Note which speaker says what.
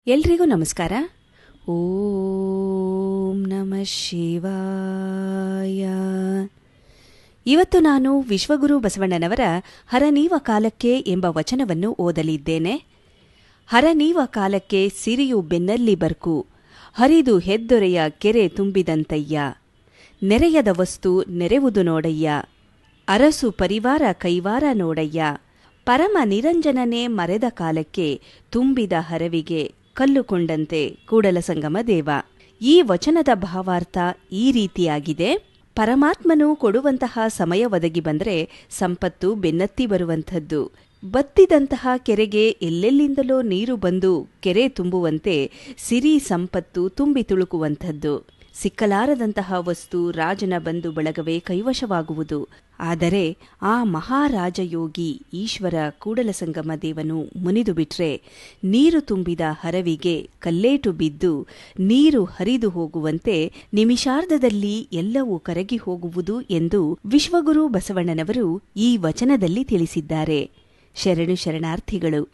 Speaker 1: ಎಲ್ರಿಗೂ ನಮಸ್ಕಾರ. ಓಂ ನಮಃ ಶಿವಾಯ. ಇವತ್ತು ನಾನು ವಿಶ್ವಗುರು ಬಸವಣ್ಣನವರ ಹರನೀವ ಕಾಲಕ್ಕೆ ಎಂಬ ವಚನವನ್ನು ಓದಲಿದ್ದೇನೆ. ಹರನೀವ ಕಾಲಕ್ಕೆ ಸಿರಿಯು ಬೆನ್ನಲ್ಲಿ ಬರ್ಕು, ಹರಿದು ಹೆದ್ದೊರೆಯ ಕೆರೆ ತುಂಬಿದಂತಯ್ಯ. ನೆರೆಯದ ವಸ್ತು ನೆರೆವುದು ನೋಡಯ್ಯ, ಅರಸು ಪರಿವಾರ ಕೈವಾರ ನೋಡಯ್ಯ. ಪರಮ ನಿರಂಜನನೇ ಮರೆದ ಕಾಲಕ್ಕೆ ತುಂಬಿದ ಹರವಿಗೆ ಕಲ್ಲುಕೊಂಡಂತೆ ಕೂಡಲಸಂಗಮ ದೇವ. ಈ ವಚನದ ಭಾವಾರ್ಥ ಈ ರೀತಿಯಾಗಿದೆ. ಪರಮಾತ್ಮನು ಕೊಡುವಂತಹ ಸಮಯ ಒದಗಿ ಬಂದರೆ ಸಂಪತ್ತು ಬೆನ್ನತ್ತಿ ಬರುವಂಥದ್ದು. ಬತ್ತಿದಂತಹ ಕೆರೆಗೆ ಎಲ್ಲೆಲ್ಲಿಂದಲೋ ನೀರು ಬಂದು ಕೆರೆ ತುಂಬುವಂತೆ ಸಿರಿ ಸಂಪತ್ತು ತುಂಬಿ ತುಳುಕುವಂಥದ್ದು. ಸಿಕ್ಕಲಾರದಂತಹ ವಸ್ತು ರಾಜನ ಬಂಧು ಬಳಗವೇ ಕೈವಶವಾಗುವುದು. ಆದರೆ ಆ ಮಹಾರಾಜಯೋಗಿ ಈಶ್ವರ ಕೂಡಲಸಂಗಮ ದೇವನು ಮುನಿದು ಬಿಟ್ರೆ ನೀರು ತುಂಬಿದ ಹರವಿಗೆ ಕಲ್ಲೇಟು ಬಿದ್ದು ನೀರು ಹರಿದು ಹೋಗುವಂತೆ ನಿಮಿಷಾರ್ಧದಲ್ಲಿ ಎಲ್ಲವೂ ಕರಗಿ ಹೋಗುವುದು ಎಂದು ವಿಶ್ವಗುರು ಬಸವಣ್ಣನವರು ಈ ವಚನದಲ್ಲಿ ತಿಳಿಸಿದ್ದಾರೆ. ಶರಣು ಶರಣಾರ್ಥಿಗಳು.